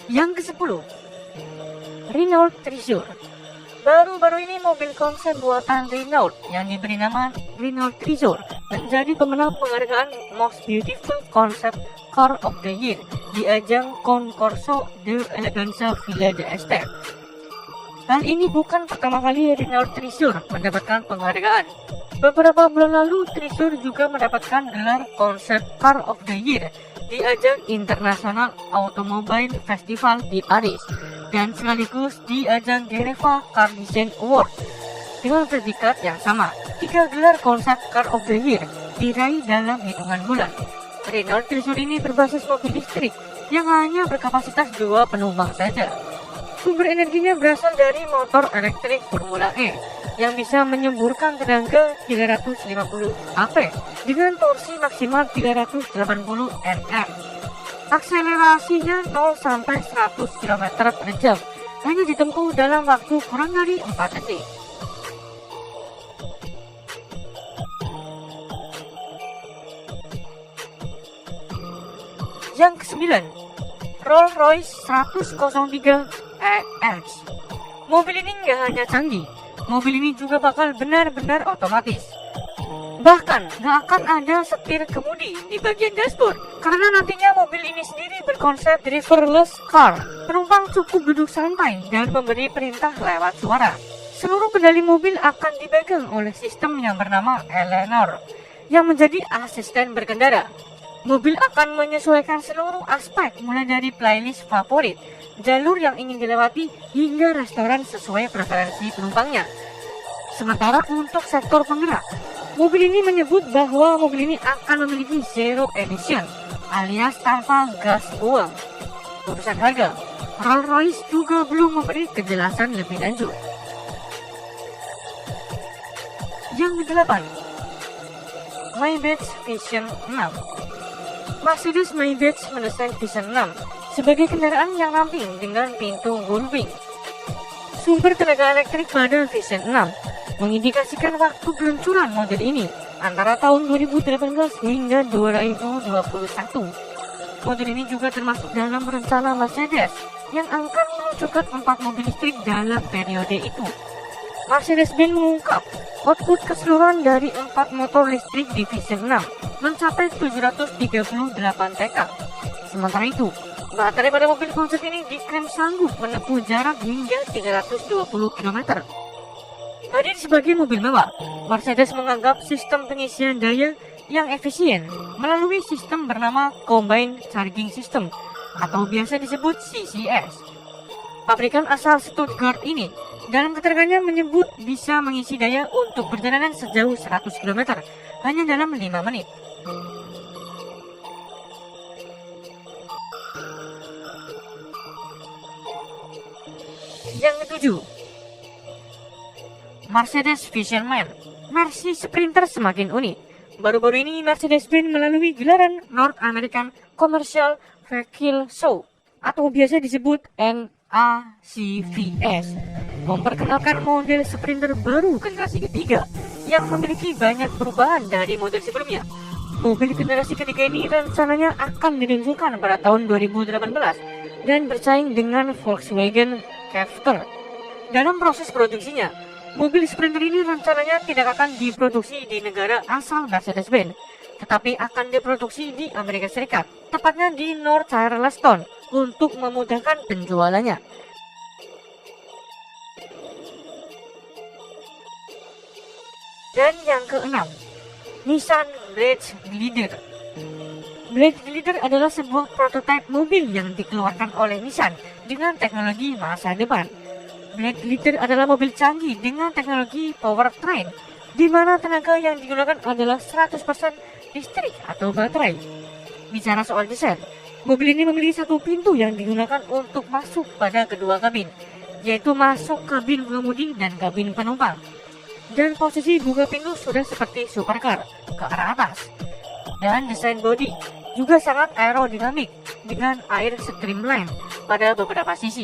Yang ke-10, Renault Treasure. Baru-baru ini mobil konsep buatan Renault yang diberi nama Renault Treasure menjadi pemenang penghargaan Most Beautiful Concept Car of the Year di ajang Concorso de Eleganza Villa d'Este. Hal ini bukan pertama kali Renault Treasure mendapatkan penghargaan. Beberapa bulan lalu, Treasure juga mendapatkan gelar Concept Car of the Year di ajang International Automobile Festival di Paris dan sekaligus di ajang Geneva Car Design Award. Dengan predikat yang sama, 3 gelar Concept Car of the Year diraih dalam hitungan bulan. Renault Treasure ini berbasis mobil listrik yang hanya berkapasitas 2 penumpang saja. Sumber energinya berasal dari motor elektrik Formula E yang bisa menyemburkan tenaga 350 AP dengan torsi maksimal 380 Nm. Akselerasinya 0 sampai 100 km per jam hanya ditempuh dalam waktu kurang dari 4 detik. Yang ke-9, Rolls-Royce 103 EX. Mobil ini nggak hanya canggih, mobil ini juga bakal benar-benar otomatis. Bahkan nggak akan ada setir kemudi di bagian dashboard karena nantinya mobil ini sendiri berkonsep driverless car. Penumpang cukup duduk santai dan memberi perintah lewat suara. Seluruh kendali mobil akan dipegang oleh sistem yang bernama Eleanor yang menjadi asisten berkendara. Mobil akan menyesuaikan seluruh aspek mulai dari playlist favorit, jalur yang ingin dilewati hingga restoran sesuai preferensi penumpangnya. Sementara untuk sektor penggerak, mobil ini menyebut bahwa mobil ini akan memiliki zero emission alias tanpa gas buang. Urusan harga, Rolls-Royce juga belum memberi kejelasan lebih lanjut. Yang ke-8, Maybach Vision 6. Mercedes Maybach mendesain Vision 6 sebagai kendaraan yang ramping dengan pintu gullwing. Sumber tenaga elektrik pada Vision 6 mengindikasikan waktu peluncuran model ini antara tahun 2018 hingga 2021. Model ini juga termasuk dalam rencana Mercedes yang akan meluncurkan 4 mobil listrik dalam periode itu. Mercedes-Benz mengungkap output keseluruhan dari 4 motor listrik di Vision 6 mencapai 738 TK. Sementara itu, baterai pada mobil konsep ini diklaim sanggup menempuh jarak hingga 320 km. Hadir sebagai mobil mewah, Mercedes menganggap sistem pengisian daya yang efisien melalui sistem bernama Combined Charging System atau biasa disebut CCS. Pabrikan asal Stuttgart ini dalam keterangannya menyebut bisa mengisi daya untuk perjalanan sejauh 100 km hanya dalam 5 menit. Yang ke-7, Mercedes Vision Man. Mercy Sprinter semakin unik. Baru-baru ini Mercedes-Benz melalui gelaran North American Commercial Vehicle Show atau biasa disebut NACVS memperkenalkan model Sprinter baru generasi ketiga yang memiliki banyak perubahan dari model sebelumnya. Mobil generasi ketiga ini rencananya akan diluncurkan pada tahun 2018 dan bersaing dengan Volkswagen Crafter. Dalam proses produksinya, mobil Sprinter ini rencananya tidak akan diproduksi di negara asal Mercedes-Benz, tetapi akan diproduksi di Amerika Serikat, tepatnya di North Charleston, untuk memudahkan penjualannya. Dan yang ke-6, Nissan Blade Glider. Blade Glider adalah sebuah prototipe mobil yang dikeluarkan oleh Nissan dengan teknologi masa depan. Blade Glider adalah mobil canggih dengan teknologi powertrain, di mana tenaga yang digunakan adalah 100% listrik atau baterai. Bicara soal desain, mobil ini memiliki satu pintu yang digunakan untuk masuk pada kedua kabin, yaitu masuk kabin pengemudi dan kabin penumpang. Dan posisi buka pintu sudah seperti supercar ke arah atas. Dan desain bodi juga sangat aerodinamik dengan air streamline pada beberapa sisi,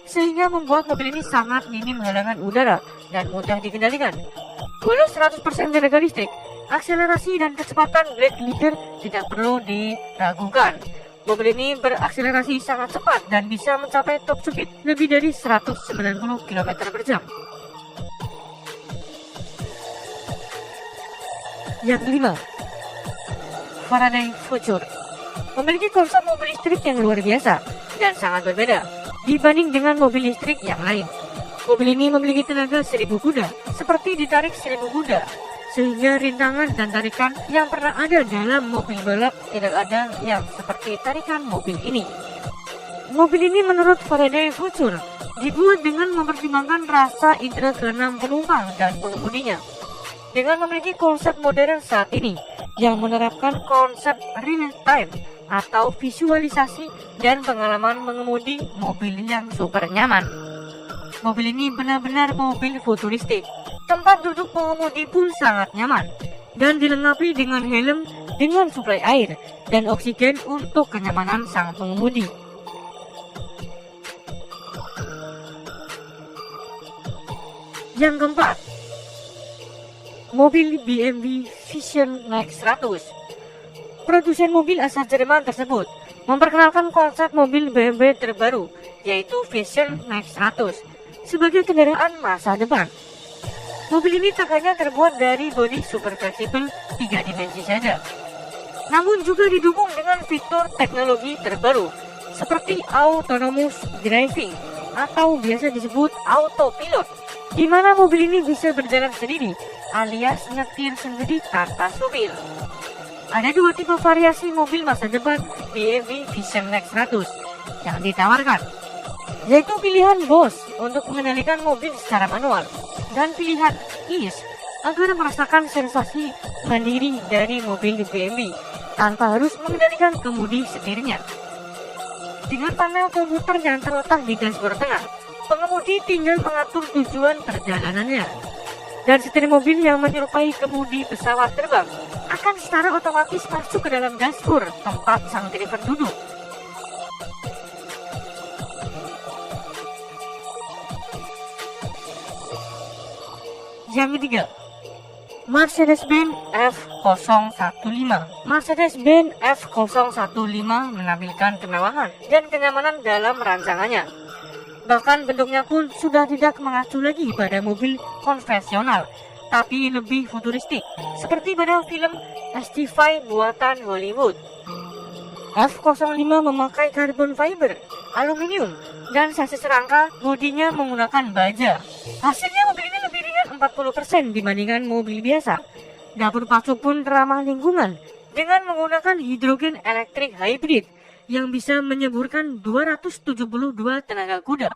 sehingga membuat mobil ini sangat minim halangan udara dan mudah dikendalikan. Walau 100% tenaga listrik, akselerasi dan kecepatan Blade Glider tidak perlu diragukan. Mobil ini berakselerasi sangat cepat dan bisa mencapai top speed lebih dari 190 km per jam. Yang kelima, Faraday Future memiliki konsep mobil listrik yang luar biasa dan sangat berbeda dibanding dengan mobil listrik yang lain. Mobil ini memiliki tenaga 1000 kuda, seperti ditarik 1000 kuda, sehingga rintangan dan tarikan yang pernah ada dalam mobil balap tidak ada yang seperti tarikan mobil ini. Mobil ini menurut Faraday Future dibuat dengan mempertimbangkan rasa indera keenam penumpang dan pengemudinya. Dengan memiliki konsep modern saat ini yang menerapkan konsep real time atau visualisasi dan pengalaman mengemudi mobil yang super nyaman. Mobil ini benar-benar mobil futuristik. Tempat duduk pengemudi pun sangat nyaman dan dilengkapi dengan helm dengan suplai air dan oksigen untuk kenyamanan sang pengemudi. Yang keempat, mobil BMW Vision Next 100. Produsen mobil asal Jerman tersebut memperkenalkan konsep mobil BMW terbaru, yaitu Vision Next 100, sebagai kendaraan masa depan. Mobil ini tak hanya terbuat dari bodi super fleksibel 3 dimensi saja, namun juga didukung dengan fitur teknologi terbaru seperti autonomous driving atau biasa disebut autopilot, di mana mobil ini bisa berjalan sendiri alias nyetir sendiri tanpa supir. Ada dua tipe variasi mobil masa depan BMW Vision Next 100 yang ditawarkan, yaitu pilihan Boss untuk mengendalikan mobil secara manual dan pilihan Ease agar merasakan sensasi mandiri dari mobil BMW tanpa harus mengendalikan kemudi setirnya. Dengan panel komputer yang terletak di dashboard tengah, pengemudi tinggal mengatur tujuan perjalanannya, dan setir mobil yang menyerupai kemudi pesawat terbang akan secara otomatis masuk ke dalam dashboard tempat sang driver duduk. Yang ketiga, Mercedes-Benz F015. Mercedes-Benz F015 menampilkan kemewahan dan kenyamanan dalam rancangannya. Bahkan bentuknya pun sudah tidak mengacu lagi pada mobil konvensional, tapi lebih futuristik, seperti pada film ST5 buatan Hollywood. F05 memakai carbon fiber, aluminium, dan sasis rangka bodinya menggunakan baja. Hasilnya mobil ini lebih ringan 40% dibandingkan mobil biasa. Dapur pacu pun ramah lingkungan dengan menggunakan hidrogen elektrik hybrid yang bisa menyemburkan 272 tenaga kuda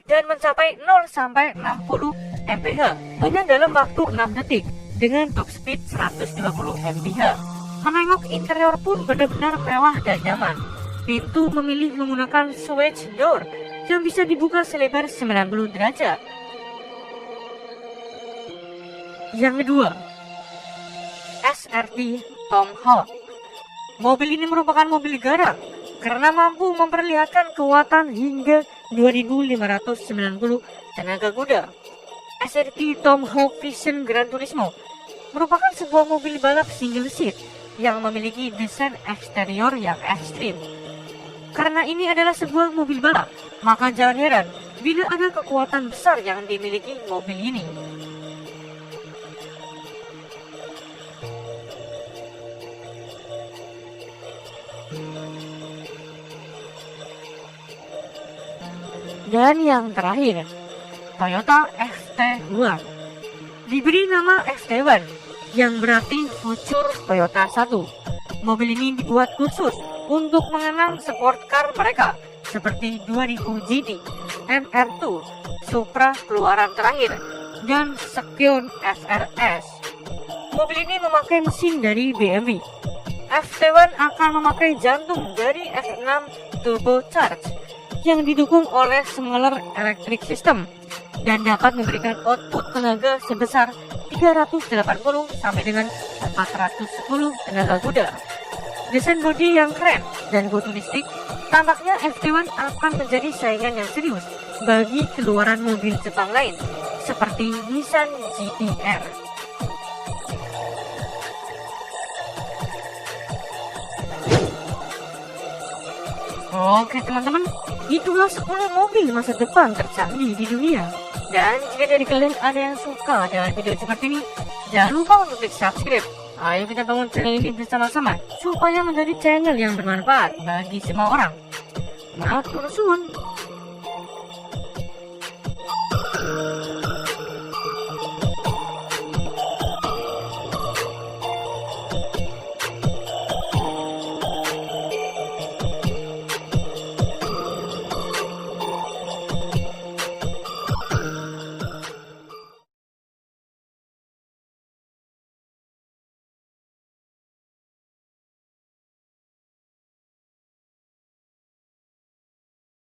dan mencapai 0 sampai 60 mph hanya dalam waktu 6 detik dengan top speed 120 mph. Menengok interior pun benar-benar mewah dan nyaman. Pintu memilih menggunakan switch door yang bisa dibuka selebar 90 derajat. Yang kedua, SRT Tomahawk. Mobil ini merupakan mobil garang karena mampu memperlihatkan kekuatan hingga 2590 tenaga kuda. SRT Tomahawk Vision Gran Turismo merupakan sebuah mobil balap single seat yang memiliki desain eksterior yang ekstrim. Karena ini adalah sebuah mobil balap, maka jangan heran bila ada kekuatan besar yang dimiliki mobil ini. Dan yang terakhir, Toyota FT1. Diberi nama FT1 yang berarti Future Toyota 1. Mobil ini dibuat khusus untuk mengenang sport car mereka seperti 2000 GT, MR2, Supra keluaran terakhir, dan Scion FRS. Mobil ini memakai mesin dari BMW. FT1 akan memakai jantung dari F6 turbocharged yang didukung oleh similar electric system dan dapat memberikan output tenaga sebesar 380 sampai dengan 410 tenaga kuda. Desain bodi yang keren dan futuristik, tampaknya FT1 akan menjadi saingan yang serius bagi keluaran mobil Jepang lain seperti Nissan GT-R. Oke teman-teman, itulah 10 mobil masa depan tercanggih di dunia. Dan jika dari kalian ada yang suka dengan video seperti ini, jangan lupa untuk klik subscribe. Ayo kita bangun channel ini bersama-sama supaya menjadi channel yang bermanfaat bagi semua orang. Matur suwun.